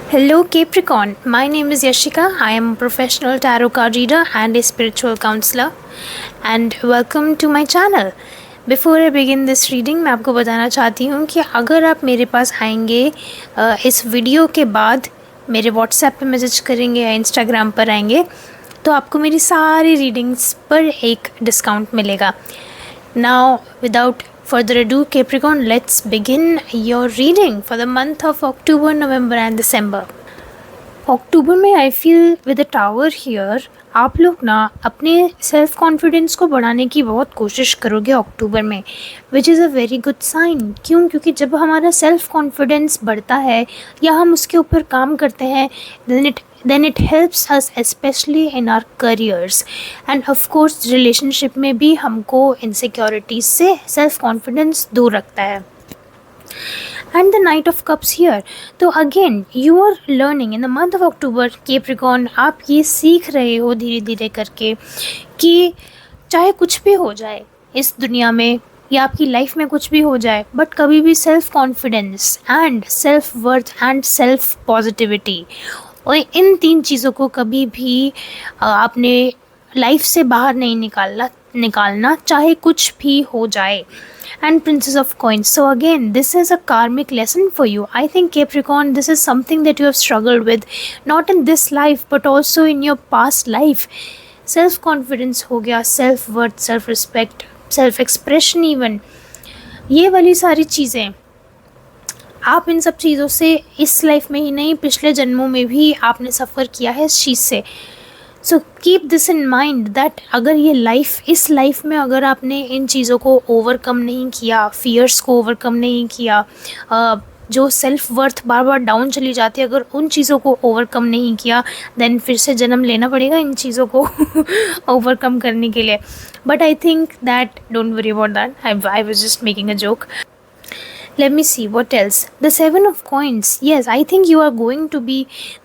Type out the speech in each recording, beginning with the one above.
Hello Capricorn, my name is Yashika. I am a professional tarot card reader and a spiritual counselor and welcome to my channel. Before I begin this reading, मैं आपको बताना चाहती हूँ कि अगर आप मेरे पास आएंगे इस वीडियो के बाद मेरे व्हाट्सएप पे मैसेज करेंगे या इंस्टाग्राम पर आएंगे तो आपको मेरी सारी रीडिंग्स पर एक डिस्काउंट मिलेगा. Now, without further ado, Capricorn, let's begin your reading for the month of October, November and December. अक्टूबर में I feel with the tower here आप लोग ना अपने सेल्फ कॉन्फिडेंस को बढ़ाने की बहुत कोशिश करोगे अक्टूबर में, which is a very good sign. क्यों? क्योंकि जब हमारा सेल्फ कॉन्फिडेंस बढ़ता है या हम उसके ऊपर काम करते हैं then it helps us especially in our careers and of course relationship में भी हमको insecurities से self confidence दूर रखता है. And the Knight of Cups here. तो again you are learning in the month of October, Capricorn, आप ये सीख रहे हो धीरे धीरे करके कि चाहे कुछ भी हो जाए इस दुनिया में या आपकी लाइफ में कुछ भी हो जाए, बट कभी भी self confidence and self worth and self positivity और इन तीन चीज़ों को कभी भी आपने लाइफ से बाहर नहीं निकालना चाहे कुछ भी हो जाए. And Princess of Coins. So again, this is a karmic lesson for you. I think Capricorn, this is something that you have struggled with, not in this life, but also in your past life. Self-confidence हो गया, self-worth, self-respect, self-expression even. ये वाली सारी चीज़ें आप इन सब चीज़ों से इस लाइफ में ही नहीं पिछले जन्मों में भी आपने सफ़र किया है इस चीज़ से. So keep this in mind that अगर इस लाइफ में अगर आपने इन चीज़ों को ओवरकम नहीं किया, फियर्स को ओवरकम नहीं किया, जो सेल्फ वर्थ बार बार डाउन चली जाती है, अगर उन चीज़ों को ओवरकम नहीं किया देन फिर से जन्म लेना पड़ेगा इन चीज़ों को ओवरकम करने के लिए. But I think that don't worry about that, I was just making a joke. Let me see what else. The Seven of Coins. Yes, I think you are going to be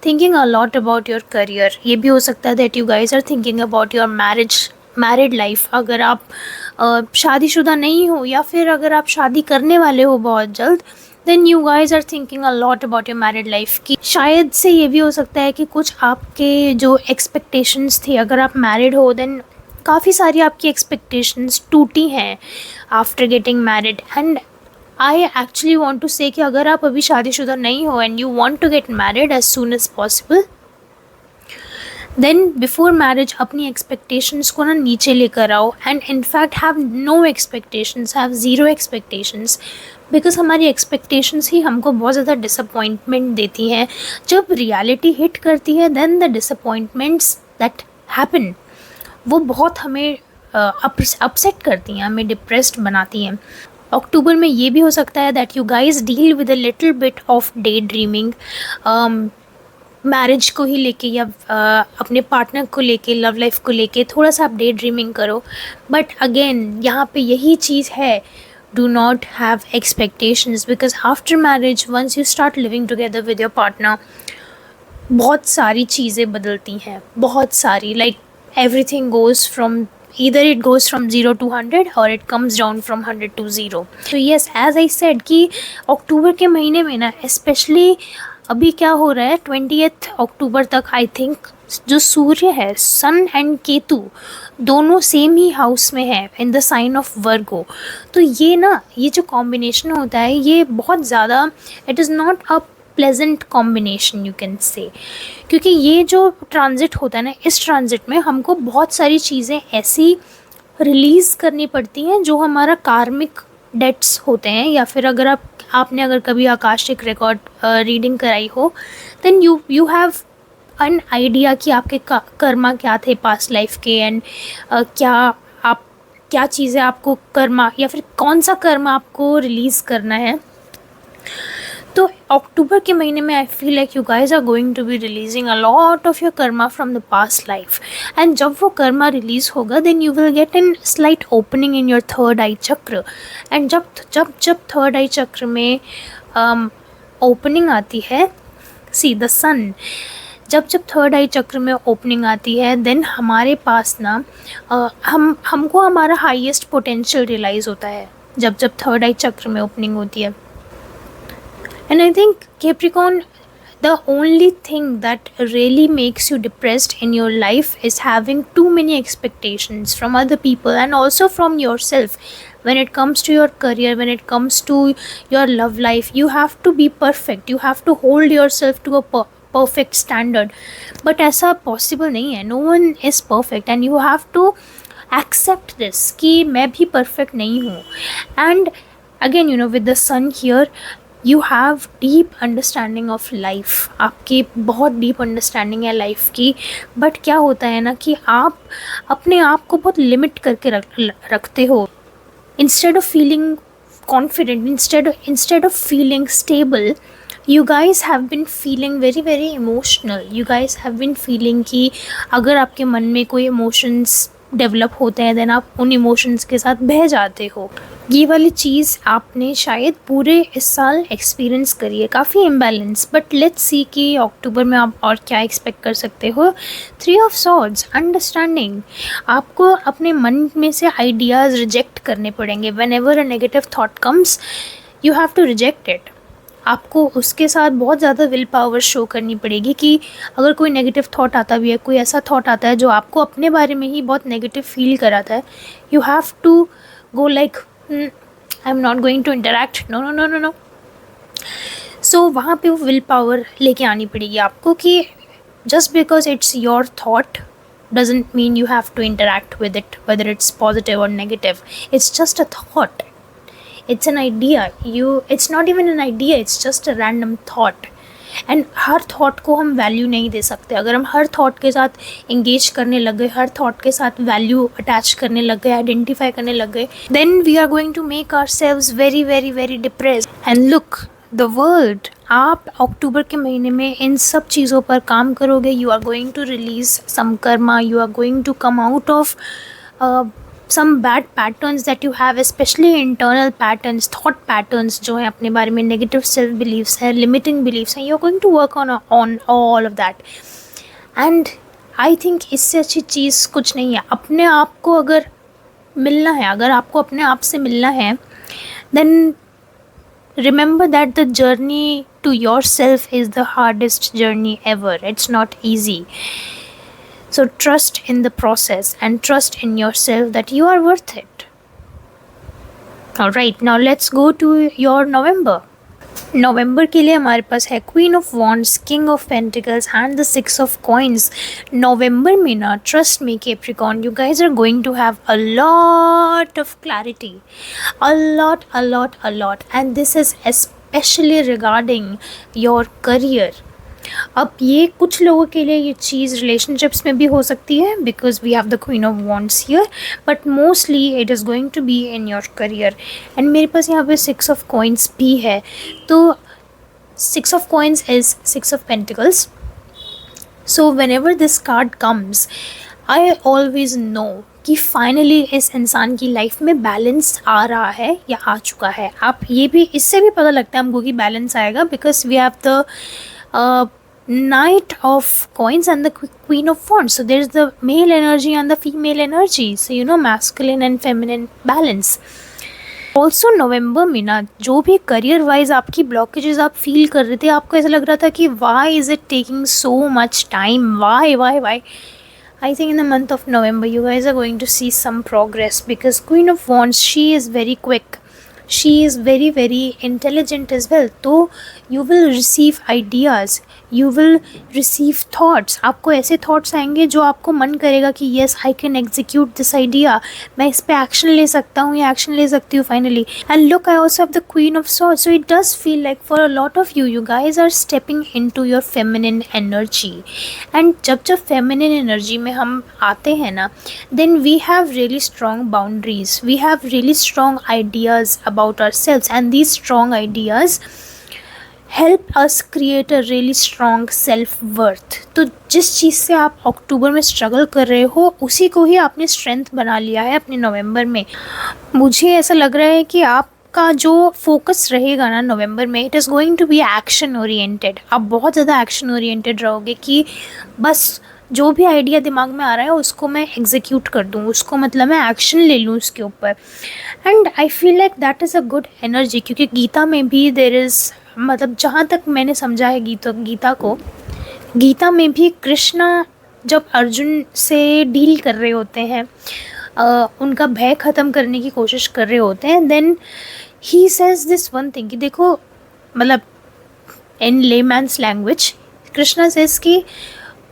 thinking a lot about your career. ये भी हो सकता है that you guys are thinking about your married life. अगर आप शादीशुदा नहीं हो या फिर अगर आप शादी करने वाले हो बहुत जल्द, then you guys are thinking a lot about your married life. कि शायद से ये भी हो सकता है कि कुछ आपके जो expectations थी, अगर आप married हो then काफ़ी सारी आपकी expectations टूटी हैं after getting married. And I actually want to say कि अगर आप अभी शादीशुदा नहीं हो and you want to get married as soon as possible, then before marriage अपनी expectations को ना नीचे लेकर आओ and in fact have no expectations, have zero expectations, because हमारी expectations ही हमको बहुत ज़्यादा disappointment देती हैं. जब reality hit करती है then the disappointments that happen वो बहुत हमें upset करती हैं, हमें depressed बनाती हैं. अक्टूबर में ये भी हो सकता है that you guys deal with a little bit of day dreaming, marriage को ही लेके या अपने पार्टनर को लेके, लव लाइफ को लेके थोड़ा सा आप डे ड्रीमिंग करो. बट अगेन यहाँ पे यही चीज़ है, do not have expectations, because after marriage once you start living together with your partner बहुत सारी चीज़ें बदलती हैं, बहुत सारी, like everything goes from either it goes from 0 to 100 or it comes down from 100 to 0. So yes, as I said कि अक्टूबर के महीने में ना स्पेशली अभी क्या हो रहा है 20th अक्टूबर तक आई थिंक जो सूर्य है, सन एंड केतु दोनों सेम ही हाउस में है इन द साइन ऑफ वर्गो. तो ये जो कॉम्बिनेशन होता है ये बहुत ज़्यादा, it is not a pleasant combination you can say, क्योंकि ये जो ट्रांजिट होता है ना, इस ट्रांजिट में हमको बहुत सारी चीज़ें ऐसी रिलीज़ करनी पड़ती हैं जो हमारा कार्मिक डेट्स होते हैं, या फिर अगर आपने अगर कभी आकाशिक रिकॉर्ड रीडिंग कराई हो then you have an idea कि आपके कर्मा क्या थे पास्ट लाइफ के एंड क्या चीज़ें आपको कर्मा या फिर कौन सा कर्मा आपको रिलीज़ करना है. तो अक्टूबर के महीने में I feel like you guys are going to be releasing a lot of your karma from the past life, and जब वो कर्मा रिलीज़ होगा then you will get an slight opening in your third eye chakra. And जब third eye चक्र में opening आती है, see the सन, जब third eye चक्र में ओपनिंग आती है देन हमारे पास ना हमको हमारा हाईएस्ट पोटेंशियल रियलाइज़ होता है जब थर्ड आई चक्र में ओपनिंग होती है. And I think Capricorn the only thing that really makes you depressed in your life is having too many expectations from other people and also from yourself. When it comes to your career, when it comes to your love life, you have to be perfect, you have to hold yourself to a perfect standard. But ऐसा possible नहीं है, no one is perfect and you have to accept this कि मैं भी perfect नहीं हूँ. And again, with the sun here, you have deep understanding of life. आपकी बहुत deep understanding है life की. but क्या होता है ना कि आप अपने आप को बहुत limit करके रखते हो. Instead of feeling confident, instead of feeling stable, you guys have been feeling very very emotional. You guys have been feeling कि अगर आपके मन में कोई emotions डेवलप होते हैं, देन आप उन इमोशंस के साथ बह जाते हो. ये वाली चीज़ आपने शायद पूरे इस साल एक्सपीरियंस करी है, काफ़ी इम्बैलेंस. बट लेट्स सी कि अक्टूबर में आप और क्या एक्सपेक्ट कर सकते हो. 3 ऑफ सॉर्ड्स, अंडरस्टैंडिंग. आपको अपने मन में से आइडियाज़ रिजेक्ट करने पड़ेंगे. Whenever a negative thought comes, you have to reject it. आपको उसके साथ बहुत ज़्यादा विल पावर शो करनी पड़ेगी कि अगर कोई नेगेटिव थॉट आता भी है, कोई ऐसा थॉट आता है जो आपको अपने बारे में ही बहुत नेगेटिव फील कराता है, you have to go like I am not going to interact, no no no no no. So वहाँ पे वो विल पावर लेके आनी पड़ेगी आपको कि just because it's your thought doesn't mean you have to interact with it, whether it's positive or negative. It's just a thought. It's an idea. It's not even an idea, it's just a random thought. And her thought को हम value नहीं दे सकते. अगर हम हर thought के साथ engage करने लग गए, हर थॉट के साथ वैल्यू अटैच करने लग गए, आइडेंटिफाई करने लग गए, then we are going to make ourselves very very very depressed. And look the world, आप अक्टूबर के महीने में इन सब चीज़ों पर काम करोगे. You are going to release some karma, you are going to come out of some bad patterns that you have, especially internal patterns, thought patterns जो हैं अपने बारे में, negative self beliefs हैं, limiting beliefs हैं. You're going to work on all of that. And I think इससे अच्छी चीज़ कुछ नहीं है. अपने आप को अगर मिलना है, अगर आपको अपने आप से मिलना है, then remember that the journey to yourself is the hardest journey ever. It's not easy. So trust in the process and trust in yourself that you are worth it. Alright, now let's go to your November. November के लिए हमारे पास है Queen of Wands, King of Pentacles and the 6 of Coins. November में ना, trust me Capricorn, you guys are going to have a lot of clarity. A lot. And this is especially regarding your career. अब ये कुछ लोगों के लिए ये चीज़ relationships में भी हो सकती है because we have the queen of wands here, but mostly it is going to be in your career. And मेरे पास यहाँ पे 6 ऑफ कॉइन्स भी है. तो 6 of coins is 6 of pentacles. So when ever this card comes, I always no कि finally इस इंसान की लाइफ में बैलेंस आ रहा है या आ चुका है. आप ये भी, इससे भी पता लगता है हमको कि बैलेंस आएगा because we have the Knight of Coins and the Queen of Wands. So there's the male energy and the female energy. So masculine and feminine balance. Also November में ना, जो भी करियर वाइज आपकी blockages आप feel कर रहे थे, आपको ऐसा लग रहा था कि why is it taking so much time? Why? I think in the month of November you guys are going to see some progress because Queen of Wands, she is very quick. She is very very intelligent as well. तो you will receive ideas, you will receive thoughts. आपको ऐसे thoughts आएंगे जो आपको मन करेगा कि yes I can execute this idea, मैं इस पे action ले सकता हूँ या action ले सकती हूँ finally. And look, I also have the Queen of Swords. So it does feel like for a lot of you guys are stepping into your feminine energy. And जब feminine energy में हम आते हैं ना, then we have really strong boundaries, we have really strong ideas about ourselves, and these strong ideas help us create a really strong self worth. तो जिस चीज़ से आप अक्टूबर में स्ट्रगल कर रहे हो, उसी को ही आपने स्ट्रेंथ बना लिया है अपने नवंबर में. मुझे ऐसा लग रहा है कि आपका जो फोकस रहेगा ना नवंबर में, it is going to be action oriented. आप बहुत ज़्यादा एक्शन ओरिएंटेड रहोगे कि बस जो भी आइडिया दिमाग में आ रहा है उसको मैं एग्जीक्यूट कर दूँ, उसको मतलब मैं एक्शन ले लूँ उसके ऊपर. And I feel like that is a good energy, क्योंकि गीता में भी देयर इज़ मतलब जहाँ तक मैंने समझा है गीता को, गीता में भी कृष्णा जब अर्जुन से डील कर रहे होते हैं, उनका भय ख़त्म करने की कोशिश कर रहे होते हैं, then he says this one thing कि देखो, मतलब in layman's language Krishna says कि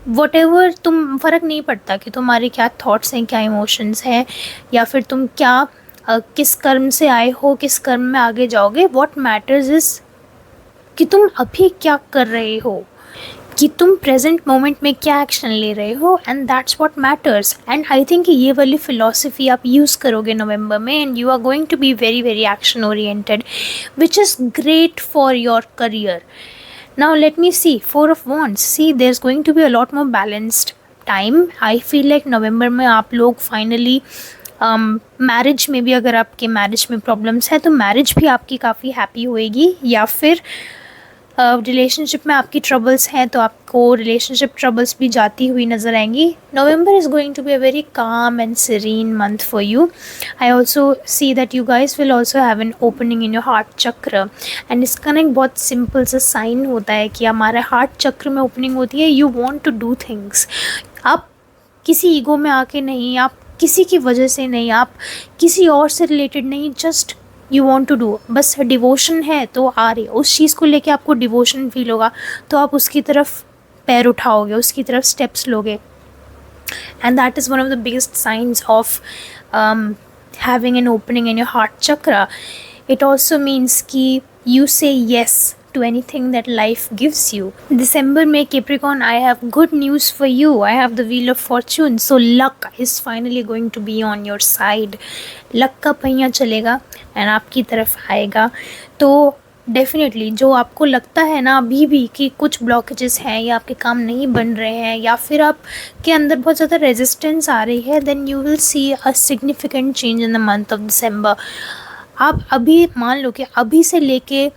वॉटेवर, तुम फ़र्क नहीं पड़ता कि तुम्हारे क्या थॉट्स हैं, क्या इमोशंस हैं, या फिर तुम क्या किस कर्म से आए हो, किस कर्म में आगे जाओगे, व्हाट मैटर्स इज़ कि तुम अभी क्या कर रहे हो, कि तुम प्रेजेंट मोमेंट में क्या एक्शन ले रहे हो, and that's what matters. And I think ये वाली फ़िलॉसफी आप यूज़ करोगे नवंबर में, and you are going to be very very action oriented, which is great for your career. Now let me see, Four of Wands. See, there's going to be a lot more balanced time. I feel like November में आप लोग finally marriage में भी, अगर आपके marriage में problems है तो मैरिज भी आपकी काफ़ी हैप्पी होएगी, या फिर रिलेशनशिप में आपकी ट्रबल्स हैं तो आपको रिलेशनशिप ट्रबल्स भी जाती हुई नज़र आएंगी. November is going to be a very calm and serene month for you. I also see that you guys will also have an opening in your heart chakra, and इसका ना एक बहुत सिंपल सा साइन होता है कि हमारे हार्ट चक्र में ओपनिंग होती है. You want to do things, आप किसी ईगो में आके नहीं, आप किसी की वजह से नहीं, आप किसी और से रिलेटेड नहीं, just you want to do. बस डिवोशन है तो आ रही, उस चीज़ को लेके आपको डिवोशन फील होगा तो आप उसकी तरफ पैर उठाओगे, उसकी तरफ स्टेप्स लोगे. And that is one of the biggest science of having an opening in your heart chakra. It also means कि you say yes to anything that life gives you. December में Capricorn, I have good news for you. I have the Wheel of Fortune. So luck is finally going to be on your side. Luck का पहिया चलेगा and आपकी तरफ आएगा. तो definitely जो आपको लगता है ना अभी भी कि कुछ ब्लॉकेजेस हैं या आपके काम नहीं बन रहे हैं या फिर आपके अंदर बहुत ज़्यादा रेजिस्टेंस आ रही है, then you will see a significant change in the month of December. आप अभी मान लो कि अभी से लेके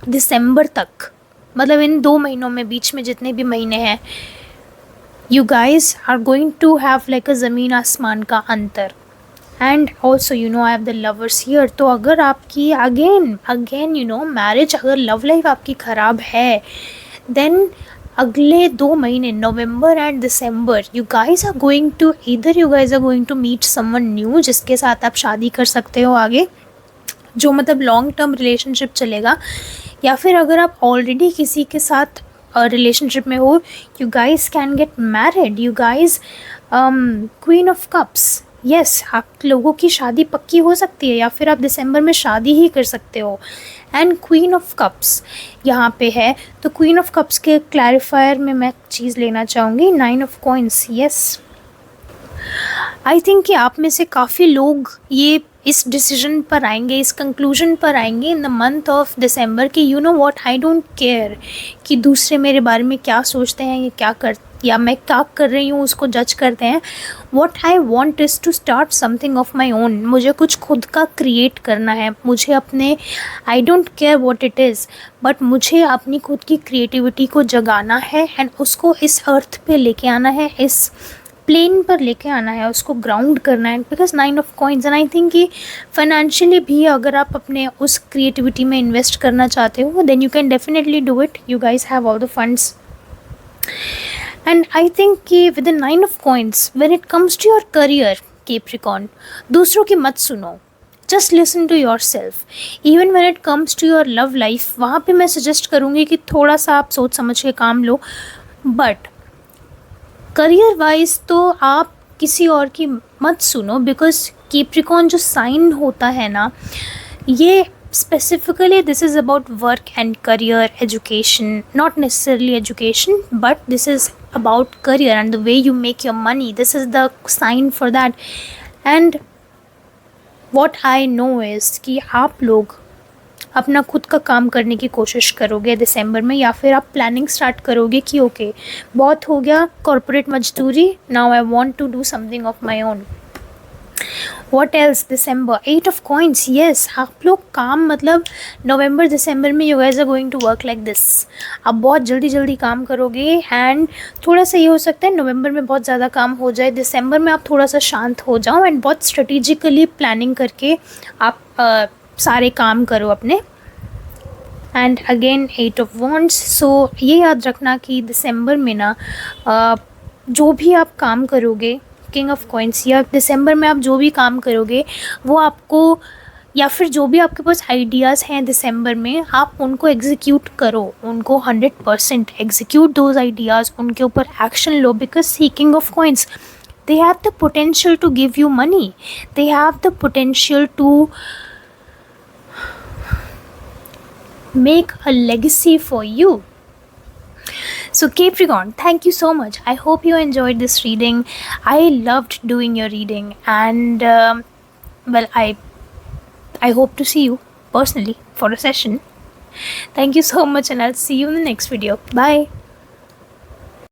दिसंबर तक, मतलब इन 2 महीनों में, बीच में जितने भी महीने हैं, you guys are going to have like a ज़मीन आसमान का अंतर. And also you know I have the lovers here. तो अगर आपकी अगेन यू नो मैरिज, अगर लव लाइफ आपकी ख़राब है, देन अगले 2 महीने November and December you guys are going to meet someone new, जिसके साथ आप शादी कर सकते हो आगे, जो मतलब लॉन्ग टर्म रिलेशनशिप चलेगा. या फिर अगर आप ऑलरेडी किसी के साथ रिलेशनशिप में हो, you guys can get married. You guys queen of cups, yes, आप लोगों की शादी पक्की हो सकती है या फिर आप दिसंबर में शादी ही कर सकते हो. एंड क्वीन ऑफ कप्स यहाँ पे है, तो क्वीन ऑफ कप्स के क्लैरिफायर में मैं चीज़ लेना चाहूँगी, 9 of coins. Yes, I think कि आप में से काफ़ी लोग ये इस डिसीजन पर आएंगे, इस कंक्लूजन पर आएंगे in the month of December कि you know what, I don't care कि दूसरे मेरे बारे में क्या सोचते हैं या मैं क्या कर रही हूँ उसको जज करते हैं. What I want is to start something of my own. मुझे कुछ खुद का क्रिएट करना है, मुझे अपने, I don't care what it is, but मुझे अपनी खुद की क्रिएटिविटी को जगाना है एंड उसको इस अर्थ पे लेके आना है, इस प्लेन पर लेके आना है, उसको ग्राउंड करना है. Because 9 of coins, and I think कि फाइनेंशियली भी अगर आप अपने उस क्रिएटिविटी में इन्वेस्ट करना चाहते हो, then you can definitely do it. You guys have all the funds. And I think कि with the 9 of coins, when it comes to your career Capricorn, दूसरों की मत सुनो, just listen to yourself. Even when it comes to your love life, वहाँ पे मैं suggest करूँगी कि थोड़ा सा आप सोच समझ के काम लो. बट करियर वाइज तो आप किसी और की मत सुनो, बिकॉज कैप्रिकॉर्न जो साइन होता है ना, ये specifically this is about work and career, education, not necessarily education, but this is about career and the way you make your money. This is the sign for that. And what I know is कि आप लोग अपना खुद का काम करने की कोशिश करोगे दिसंबर में, या फिर आप प्लानिंग स्टार्ट करोगे कि ओके बहुत हो गया कॉर्पोरेट मजदूरी, now I want to do something of my own. What else? December, 8 of coins. yes, आप लोग काम, मतलब नवंबर दिसंबर में you guys are going to work like this. आप बहुत जल्दी काम करोगे एंड थोड़ा सा ये हो सकता है नवंबर में बहुत ज़्यादा काम हो जाए, दिसंबर में आप थोड़ा सा शांत हो जाओ एंड बहुत स्ट्रेटेजिकली प्लानिंग करके आप सारे काम करो अपने. And again 8 of Wands। सो ये याद रखना कि दिसंबर में ना जो भी आप काम करोगे, किंग ऑफ कॉइंस, या दिसंबर में आप जो भी काम करोगे वो आपको, या फिर जो भी आपके पास आइडियाज़ हैं दिसंबर में, आप उनको एग्जीक्यूट करो, उनको 100% एग्जीक्यूट दोज आइडियाज़, उनके ऊपर एक्शन लो। Because see king of coins, they have the potential to give you money, they have the potential to make a legacy for you. So Capricorn, thank you so much. I hope you enjoyed this reading. I loved doing your reading, and well, I hope to see you personally for a session. Thank you so much, and I'll see you in the next video. Bye.